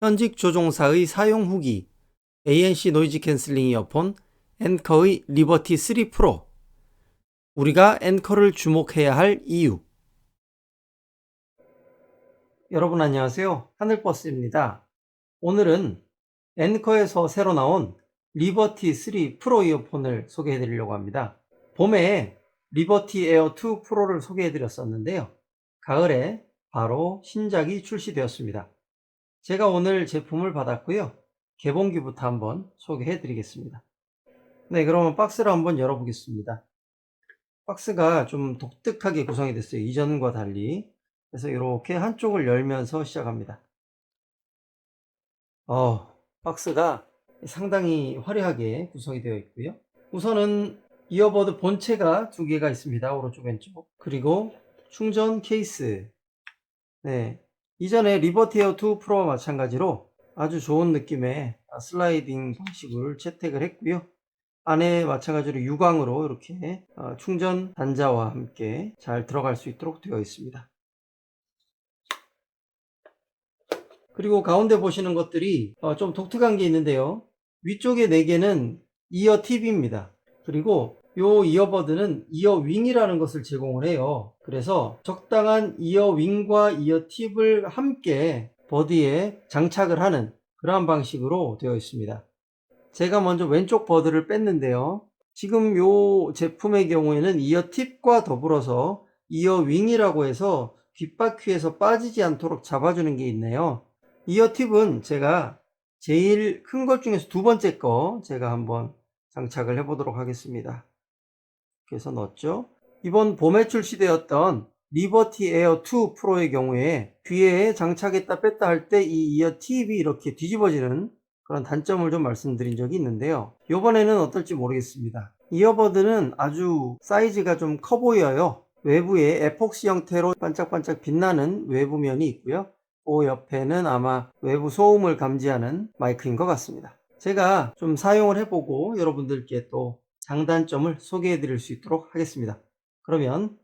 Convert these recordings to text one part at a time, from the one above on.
현직 조종사의 사용 후기 ANC 노이즈 캔슬링 이어폰 앵커의 리버티 3 프로. 우리가 앵커를 주목해야 할 이유. 여러분 안녕하세요. 하늘버스입니다. 오늘은 앵커에서 새로 나온 리버티 3 프로 이어폰을 소개해 드리려고 합니다. 봄에 리버티 에어 2 프로를 소개해 드렸었는데요. 가을에 바로 신작이 출시되었습니다. 제가 오늘 제품을 받았고요. 개봉기부터 한번 소개해 드리겠습니다. 네, 그러면 박스를 한번 열어보겠습니다. 박스가 좀 독특하게 구성이 됐어요. 이전과 달리. 그래서 이렇게 한쪽을 열면서 시작합니다. 박스가 상당히 화려하게 구성이 되어 있고요. 우선은 이어버드 본체가 두 개가 있습니다. 오른쪽 왼쪽. 그리고 충전 케이스. 네, 이전에 리버티 에어 2 프로와 마찬가지로 아주 좋은 느낌의 슬라이딩 방식을 채택을 했고요. 안에 마찬가지로 유광으로 이렇게 충전 단자와 함께 잘 들어갈 수 있도록 되어 있습니다. 그리고 가운데 보시는 것들이 좀 독특한 게 있는데요. 위쪽에 4개는 이어 팁입니다. 그리고 요 이어버드는 이어 윙이라는 것을 제공을 해요. 그래서 적당한 이어 윙과 이어 팁을 함께 버드에 장착을 하는 그러한 방식으로 되어 있습니다. 제가 먼저 왼쪽 버드를 뺐는데요. 지금 요 제품의 경우에는 이어 팁과 더불어서 이어 윙이라고 해서 귓바퀴에서 빠지지 않도록 잡아주는 게 있네요. 이어 팁은 제가 제일 큰 것 중에서 두 번째 거 제가 한번 장착을 해 보도록 하겠습니다. 그래서 넣었죠. 이번 봄에 출시되었던 리버티 에어 2 프로의 경우에 귀에 장착했다 뺐다 할 때 이 이어 팁이 이렇게 뒤집어지는 그런 단점을 좀 말씀드린 적이 있는데요. 이번에는 어떨지 모르겠습니다. 이어버드는 아주 사이즈가 좀 커 보여요. 외부에 에폭시 형태로 반짝반짝 빛나는 외부면이 있고요. 그 옆에는 아마 외부 소음을 감지하는 마이크인 것 같습니다. 제가 좀 사용을 해보고 여러분들께 또 장단점을 소개해 드릴 수 있도록 하겠습니다. 그러면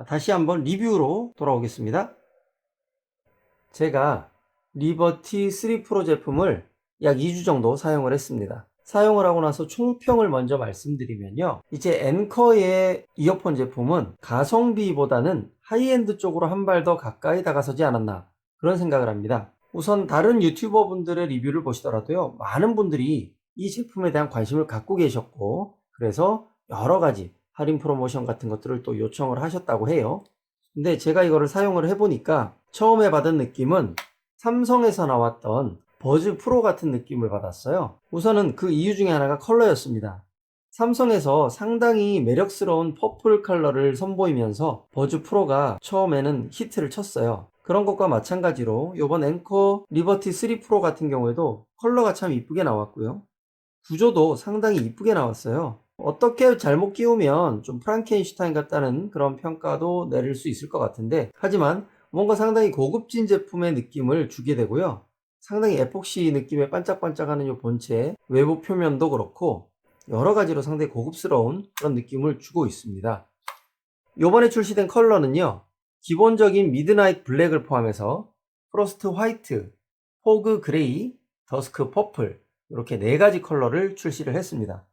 다시 한번 리뷰로 돌아오겠습니다. 제가 리버티 3 프로 제품을 약 2주 정도 사용을 했습니다. 사용을 하고 나서 총평을 먼저 말씀드리면요. 이제 앵커의 이어폰 제품은 가성비보다는 하이엔드 쪽으로 한 발 더 가까이 다가서지 않았나 그런 생각을 합니다. 우선 다른 유튜버 분들의 리뷰를 보시더라도요. 많은 분들이 이 제품에 대한 관심을 갖고 계셨고 그래서 여러 가지 할인 프로모션 같은 것들을 또 요청을 하셨다고 해요. 근데 제가 이거를 사용을 해보니까 처음에 받은 느낌은 삼성에서 나왔던 버즈 프로 같은 느낌을 받았어요. 우선은 그 이유 중에 하나가 컬러였습니다. 삼성에서 상당히 매력스러운 퍼플 컬러를 선보이면서 버즈 프로가 처음에는 히트를 쳤어요. 그런 것과 마찬가지로 이번 앵커 리버티 3 프로 같은 경우에도 컬러가 참 이쁘게 나왔고요. 구조도 상당히 이쁘게 나왔어요. 어떻게 잘못 끼우면 좀 프랑켄슈타인 같다는 그런 평가도 내릴 수 있을 것 같은데, 하지만 뭔가 상당히 고급진 제품의 느낌을 주게 되고요. 상당히 에폭시 느낌의 반짝반짝하는 이 본체 외부 표면도 그렇고 여러 가지로 상당히 고급스러운 그런 느낌을 주고 있습니다. 이번에 출시된 컬러는요. 기본적인 미드나잇 블랙을 포함해서 프로스트 화이트, 포그 그레이, 더스크 퍼플 이렇게 4가지 컬러를 출시를 했습니다.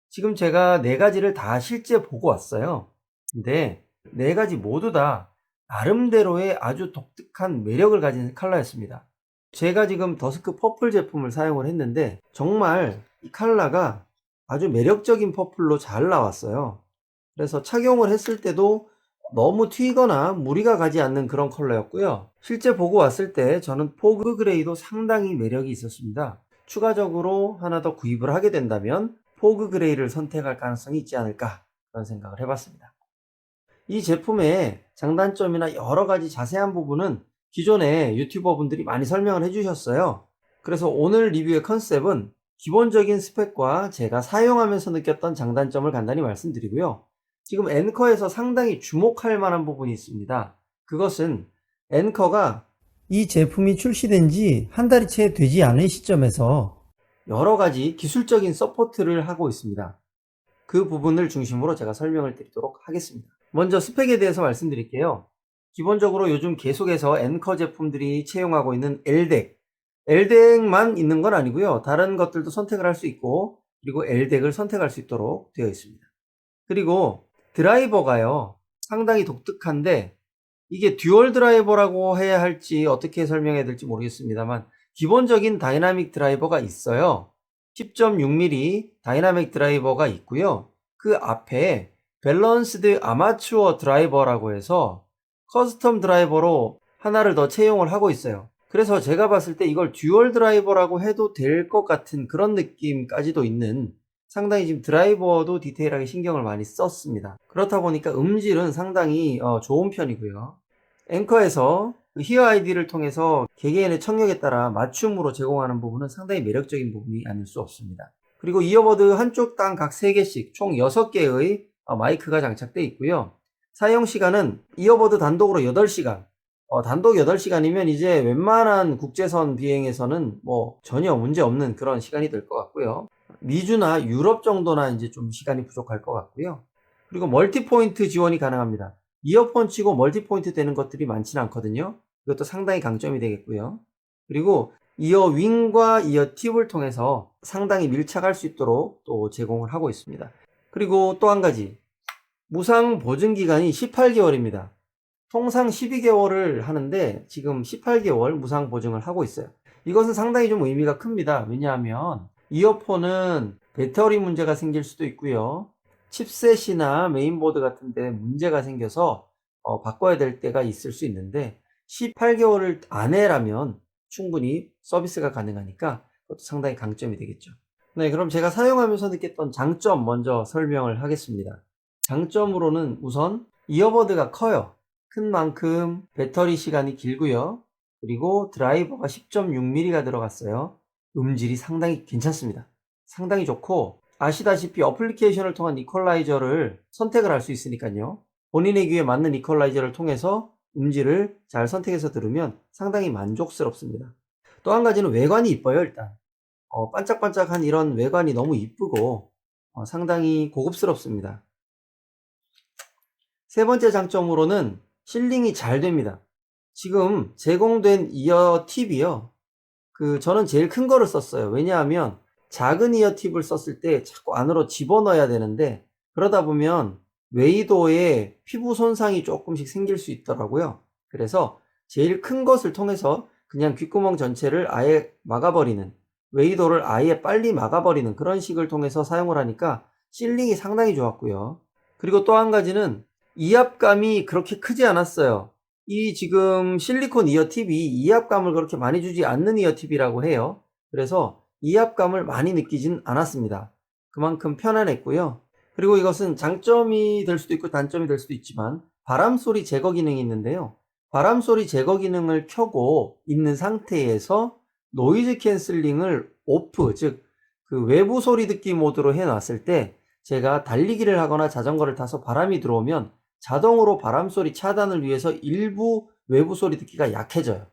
지금 제가 4가지를 다 실제 보고 왔어요. 근데 4가지 모두 다 나름대로의 아주 독특한 매력을 가진 컬러였습니다. 제가 지금 더스크 퍼플 제품을 사용을 했는데 정말 이 컬러가 아주 매력적인 퍼플로 잘 나왔어요. 그래서 착용을 했을 때도 너무 튀거나 무리가 가지 않는 그런 컬러였고요. 실제 보고 왔을 때 저는 포그 그레이도 상당히 매력이 있었습니다. 추가적으로 하나 더 구입을 하게 된다면 포그 그레이를 선택할 가능성이 있지 않을까 그런 생각을 해봤습니다. 이 제품의 장단점이나 여러 가지 자세한 부분은 기존에 유튜버 분들이 많이 설명을 해주셨어요. 그래서 오늘 리뷰의 컨셉은 기본적인 스펙과 제가 사용하면서 느꼈던 장단점을 간단히 말씀드리고요. 지금 앵커에서 상당히 주목할 만한 부분이 있습니다. 그것은 앵커가 이 제품이 출시된 지 한 달이 채 되지 않은 시점에서 여러 가지 기술적인 서포트를 하고 있습니다. 그 부분을 중심으로 제가 설명을 드리도록 하겠습니다. 먼저 스펙에 대해서 말씀드릴게요. 기본적으로 요즘 계속해서 앵커 제품들이 채용하고 있는 LDAC, LDEC만 있는 건 아니고요. 다른 것들도 선택을 할 수 있고, 그리고 LDEC을 선택할 수 있도록 되어 있습니다. 그리고 드라이버가요, 상당히 독특한데, 이게 듀얼 드라이버라고 해야 할지 어떻게 설명해야 될지 모르겠습니다만, 기본적인 다이나믹 드라이버가 있어요. 10.6mm 다이나믹 드라이버가 있고요. 그 앞에 밸런스드 아마추어 드라이버라고 해서 커스텀 드라이버로 하나를 더 채용을 하고 있어요. 그래서 제가 봤을 때 이걸 듀얼 드라이버라고 해도 될 것 같은 그런 느낌까지도 있는, 상당히 지금 드라이버도 디테일하게 신경을 많이 썼습니다. 그렇다 보니까 음질은 상당히 좋은 편이고요. 앵커에서 히어 아이디를 통해서 개개인의 청력에 따라 맞춤으로 제공하는 부분은 상당히 매력적인 부분이 아닐 수 없습니다. 그리고 이어버드 한쪽당 각 3개씩 총 6개의 마이크가 장착되어 있고요. 사용 시간은 이어버드 단독으로 8시간, 단독 8시간이면 이제 웬만한 국제선 비행에서는 뭐 전혀 문제 없는 그런 시간이 될 것 같고요. 미주나 유럽 정도나 이제 좀 시간이 부족할 것 같고요. 그리고 멀티포인트 지원이 가능합니다. 이어폰 치고 멀티포인트 되는 것들이 많지는 않거든요. 이것도 상당히 강점이 되겠고요. 그리고 이어 윙과 이어 팁을 통해서 상당히 밀착할 수 있도록 또 제공을 하고 있습니다. 그리고 또 한 가지, 무상 보증 기간이 18개월입니다. 통상 12개월을 하는데 지금 18개월 무상 보증을 하고 있어요. 이것은 상당히 좀 의미가 큽니다. 왜냐하면 이어폰은 배터리 문제가 생길 수도 있고요. 칩셋이나 메인보드 같은 데 문제가 생겨서 바꿔야 될 때가 있을 수 있는데, 18개월 안에라면 충분히 서비스가 가능하니까 그것도 상당히 강점이 되겠죠. 네, 그럼 제가 사용하면서 느꼈던 장점 먼저 설명을 하겠습니다. 장점으로는 우선 이어버드가 커요. 큰 만큼 배터리 시간이 길고요. 그리고 드라이버가 10.6mm가 들어갔어요. 음질이 상당히 괜찮습니다. 상당히 좋고, 아시다시피 어플리케이션을 통한 이퀄라이저를 선택을 할 수 있으니까요. 본인의 귀에 맞는 이퀄라이저를 통해서 음질을 잘 선택해서 들으면 상당히 만족스럽습니다. 또 한 가지는 외관이 이뻐요. 일단 반짝반짝한 이런 외관이 너무 이쁘고 상당히 고급스럽습니다. 세 번째 장점으로는 실링이 잘 됩니다. 지금 제공된 이어 팁이요, 저는 제일 큰 거를 썼어요. 왜냐하면 작은 이어 팁을 썼을 때 자꾸 안으로 집어넣어야 되는데, 그러다 보면 웨이도에 피부 손상이 조금씩 생길 수 있더라고요. 그래서 제일 큰 것을 통해서 그냥 귓구멍 전체를 아예 막아버리는, 웨이도를 아예 빨리 막아버리는 그런 식을 통해서 사용을 하니까 실링이 상당히 좋았고요. 그리고 또 한 가지는 이압감이 그렇게 크지 않았어요. 이 지금 실리콘 이어팁이 이압감을 그렇게 많이 주지 않는 이어팁이라고 해요. 그래서 이압감을 많이 느끼진 않았습니다. 그만큼 편안했고요. 그리고 이것은 장점이 될 수도 있고 단점이 될 수도 있지만, 바람소리 제거 기능이 있는데요. 바람소리 제거 기능을 켜고 있는 상태에서 노이즈 캔슬링을 오프, 즉 그 외부 소리 듣기 모드로 해놨을 때, 제가 달리기를 하거나 자전거를 타서 바람이 들어오면 자동으로 바람소리 차단을 위해서 일부 외부 소리 듣기가 약해져요.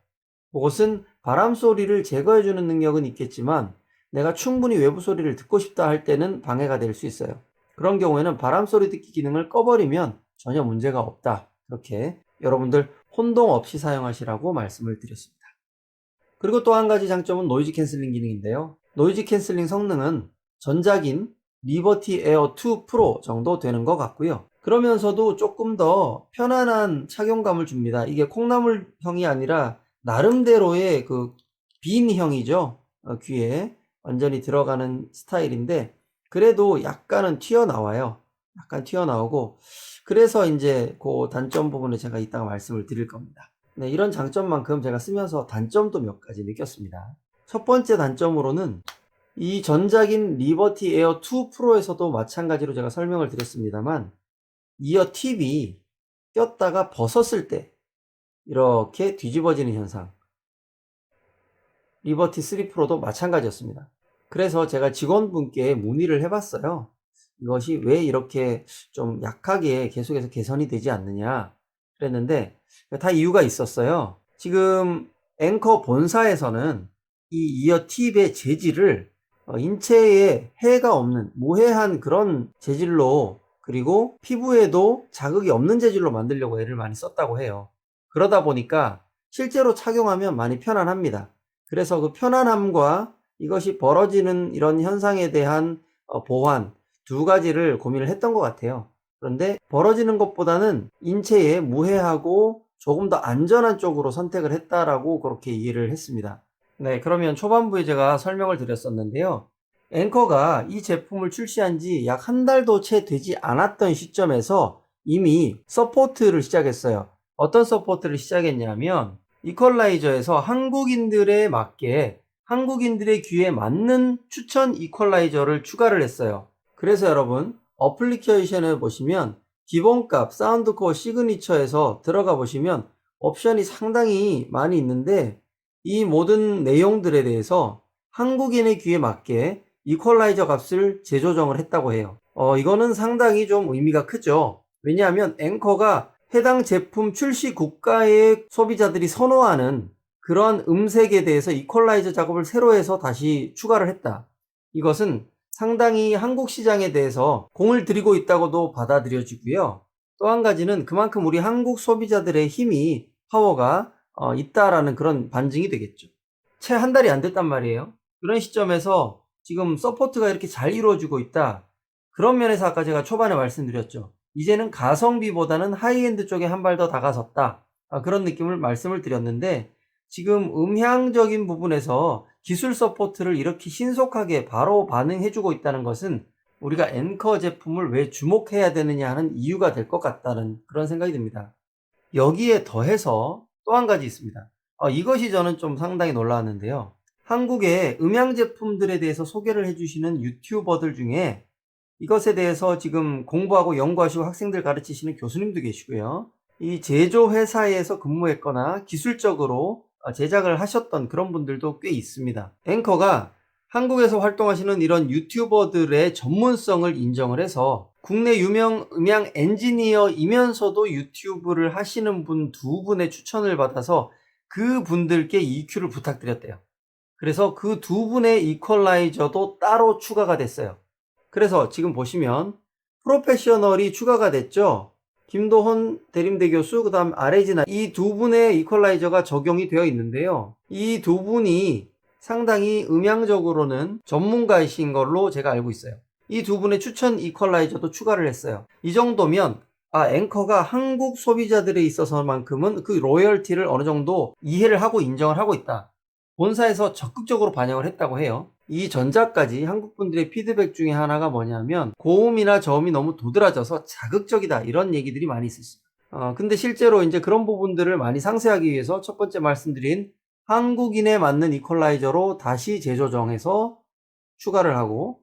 그것은 바람소리를 제거해주는 능력은 있겠지만, 내가 충분히 외부 소리를 듣고 싶다 할 때는 방해가 될 수 있어요. 그런 경우에는 바람소리 듣기 기능을 꺼버리면 전혀 문제가 없다. 그렇게 여러분들 혼동 없이 사용하시라고 말씀을 드렸습니다. 그리고 또 한 가지 장점은 노이즈 캔슬링 기능인데요. 노이즈 캔슬링 성능은 전작인 리버티 에어 2 프로 정도 되는 것 같고요. 그러면서도 조금 더 편안한 착용감을 줍니다. 이게 콩나물형이 아니라 나름대로의 그 빈형이죠. 귀에 완전히 들어가는 스타일인데, 그래도 약간은 튀어나와요. 약간 튀어나오고, 그래서 이제 그 단점 부분에 제가 이따가 말씀을 드릴 겁니다. 네, 이런 장점만큼 제가 쓰면서 단점도 몇 가지 느꼈습니다. 첫 번째 단점으로는 이 전작인 리버티 에어 2 프로에서도 마찬가지로 제가 설명을 드렸습니다만, 이어 팁이 꼈다가 벗었을 때 이렇게 뒤집어지는 현상, 리버티 3 프로도 마찬가지였습니다. 그래서 제가 직원분께 문의를 해봤어요. 이것이 왜 이렇게 좀 약하게 계속해서 개선이 되지 않느냐 그랬는데, 다 이유가 있었어요. 지금 앵커 본사에서는 이 이어 팁의 재질을 인체에 해가 없는 무해한 그런 재질로, 그리고 피부에도 자극이 없는 재질로 만들려고 애를 많이 썼다고 해요. 그러다 보니까 실제로 착용하면 많이 편안합니다. 그래서 그 편안함과 이것이 벌어지는 이런 현상에 대한 보완 두 가지를 고민을 했던 것 같아요. 그런데 벌어지는 것보다는 인체에 무해하고 조금 더 안전한 쪽으로 선택을 했다라고 그렇게 이해를 했습니다. 네, 그러면 초반부에 제가 설명을 드렸었는데요. 앵커가 이 제품을 출시한 지 약 한 달도 채 되지 않았던 시점에서 이미 서포트를 시작했어요. 어떤 서포트를 시작했냐면 이퀄라이저에서 한국인들에 맞게 한국인들의 귀에 맞는 추천 이퀄라이저를 추가를 했어요. 그래서 여러분 어플리케이션에 보시면 기본값 사운드코어 시그니처에서 들어가 보시면 옵션이 상당히 많이 있는데 이 모든 내용들에 대해서 한국인의 귀에 맞게 이퀄라이저 값을 재조정을 했다고 해요. 이거는 상당히 좀 의미가 크죠. 왜냐하면 앵커가 해당 제품 출시 국가의 소비자들이 선호하는 그러한 음색에 대해서 이퀄라이저 작업을 새로 해서 다시 추가를 했다. 이것은 상당히 한국 시장에 대해서 공을 들이고 있다고도 받아들여지고요. 또 한 가지는 그만큼 우리 한국 소비자들의 힘이 파워가 있다라는 그런 반증이 되겠죠. 채 한 달이 안 됐단 말이에요. 그런 시점에서 지금 서포트가 이렇게 잘 이루어지고 있다. 그런 면에서 아까 제가 초반에 말씀드렸죠. 이제는 가성비보다는 하이엔드 쪽에 한 발 더 다가섰다. 그런 느낌을 말씀을 드렸는데 지금 음향적인 부분에서 기술 서포트를 이렇게 신속하게 바로 반응해주고 있다는 것은 우리가 앵커 제품을 왜 주목해야 되느냐 하는 이유가 될 것 같다는 그런 생각이 듭니다. 여기에 더해서 또 한 가지 있습니다. 이것이 저는 좀 상당히 놀라웠는데요. 한국의 음향 제품들에 대해서 소개를 해주시는 유튜버들 중에 이것에 대해서 지금 공부하고 연구하시고 학생들 가르치시는 교수님도 계시고요. 이 제조회사에서 근무했거나 기술적으로 제작을 하셨던 그런 분들도 꽤 있습니다. 앵커가 한국에서 활동하시는 이런 유튜버들의 전문성을 인정을 해서 국내 유명 음향 엔지니어이면서도 유튜브를 하시는 분 두 분의 추천을 받아서 그 분들께 EQ를 부탁드렸대요. 그래서 그 두 분의 이퀄라이저도 따로 추가가 됐어요. 그래서 지금 보시면 프로페셔널이 추가가 됐죠. 김도헌 대림대 교수, 그 다음 아레지나 이 두 분의 이퀄라이저가 적용이 되어 있는데요. 이 두 분이 상당히 음향적으로는 전문가이신 걸로 제가 알고 있어요. 이 두 분의 추천 이퀄라이저도 추가를 했어요. 이 정도면 앵커가 한국 소비자들에 있어서만큼은 그 로열티를 어느 정도 이해를 하고 인정을 하고 있다. 본사에서 적극적으로 반영을 했다고 해요. 이 전자까지 한국 분들의 피드백 중에 하나가 뭐냐면 고음이나 저음이 너무 도드라져서 자극적이다 이런 얘기들이 많이 있었어요. 근데 실제로 이제 그런 부분들을 많이 상쇄하기 위해서 첫 번째 말씀드린 한국인에 맞는 이퀄라이저로 다시 재조정해서 추가를 하고,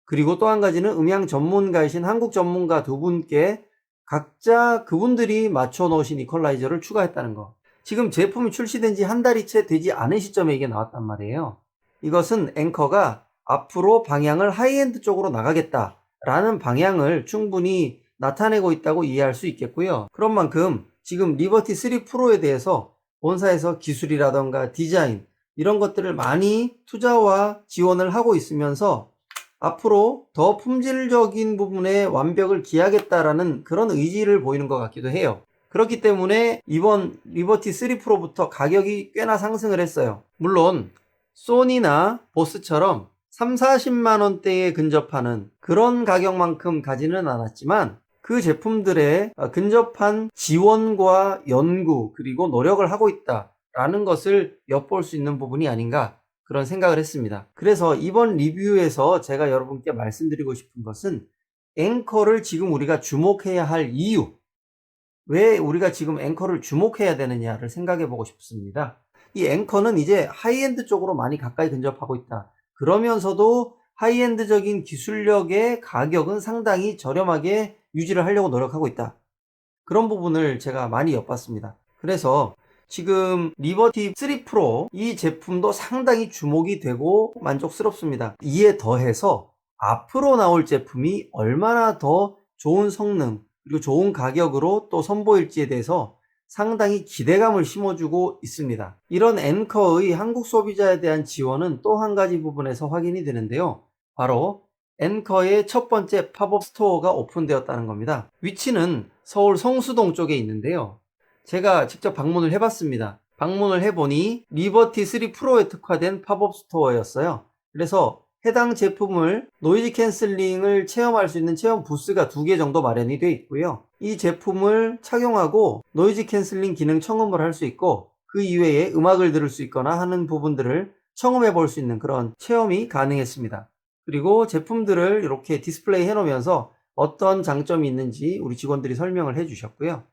그리고 또 한 가지는 음향 전문가이신 한국 전문가 두 분께 각자 그분들이 맞춰 놓으신 이퀄라이저를 추가했다는 거. 지금 제품이 출시된 지 한 달이 채 되지 않은 시점에 이게 나왔단 말이에요. 이것은 앵커가 앞으로 방향을 하이엔드 쪽으로 나가겠다라는 방향을 충분히 나타내고 있다고 이해할 수 있겠고요. 그런 만큼 지금 리버티 3 프로에 대해서 본사에서 기술이라던가 디자인 이런 것들을 많이 투자와 지원을 하고 있으면서 앞으로 더 품질적인 부분에 완벽을 기하겠다라는 그런 의지를 보이는 것 같기도 해요. 그렇기 때문에 이번 리버티 3 프로부터 가격이 꽤나 상승을 했어요. 물론 소니나 보스처럼 3, 40만 원대에 근접하는 그런 가격만큼 가지는 않았지만 그 제품들에 근접한 지원과 연구 그리고 노력을 하고 있다라는 것을 엿볼 수 있는 부분이 아닌가 그런 생각을 했습니다. 그래서 이번 리뷰에서 제가 여러분께 말씀드리고 싶은 것은 앵커를 지금 우리가 주목해야 할 이유, 왜 우리가 지금 앵커를 주목해야 되느냐를 생각해 보고 싶습니다. 이 앵커는 이제 하이엔드 쪽으로 많이 가까이 근접하고 있다. 그러면서도 하이엔드적인 기술력의 가격은 상당히 저렴하게 유지를 하려고 노력하고 있다. 그런 부분을 제가 많이 엿봤습니다. 그래서 지금 리버티 3 프로 이 제품도 상당히 주목이 되고 만족스럽습니다. 이에 더해서 앞으로 나올 제품이 얼마나 더 좋은 성능 그리고 좋은 가격으로 또 선보일지에 대해서 상당히 기대감을 심어주고 있습니다. 이런 앵커의 한국 소비자에 대한 지원은 또 한 가지 부분에서 확인이 되는데요. 바로 앵커의 첫 번째 팝업 스토어가 오픈되었다는 겁니다. 위치는 서울 성수동 쪽에 있는데요. 제가 직접 방문을 해봤습니다. 방문을 해보니 리버티 3 프로에 특화된 팝업 스토어였어요. 그래서 해당 제품을 노이즈 캔슬링을 체험할 수 있는 체험 부스가 2개 정도 마련이 되어 있고요. 이 제품을 착용하고 노이즈 캔슬링 기능 청음을 할 수 있고, 그 이외에 음악을 들을 수 있거나 하는 부분들을 청음해 볼 수 있는 그런 체험이 가능했습니다. 그리고 제품들을 이렇게 디스플레이 해 놓으면서 어떤 장점이 있는지 우리 직원들이 설명을 해 주셨고요.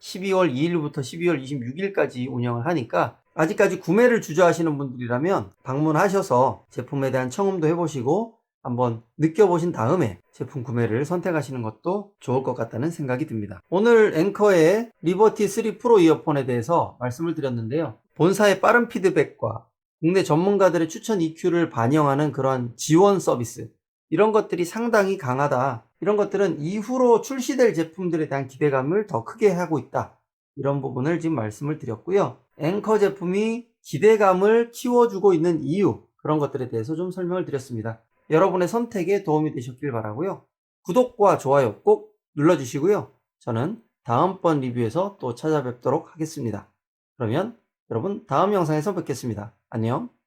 12월 2일부터 12월 26일까지 운영을 하니까 아직까지 구매를 주저하시는 분들이라면 방문하셔서 제품에 대한 청음도 해보시고 한번 느껴보신 다음에 제품 구매를 선택하시는 것도 좋을 것 같다는 생각이 듭니다. 오늘 앵커의 리버티 3 프로 이어폰에 대해서 말씀을 드렸는데요. 본사의 빠른 피드백과 국내 전문가들의 추천 EQ를 반영하는 그런 지원 서비스, 이런 것들이 상당히 강하다. 이런 것들은 이후로 출시될 제품들에 대한 기대감을 더 크게 하고 있다. 이런 부분을 지금 말씀을 드렸고요. 앵커 제품이 기대감을 키워주고 있는 이유, 그런 것들에 대해서 좀 설명을 드렸습니다. 여러분의 선택에 도움이 되셨길 바라고요. 구독과 좋아요 꼭 눌러주시고요. 저는 다음번 리뷰에서 또 찾아뵙도록 하겠습니다. 그러면 여러분 다음 영상에서 뵙겠습니다. 안녕.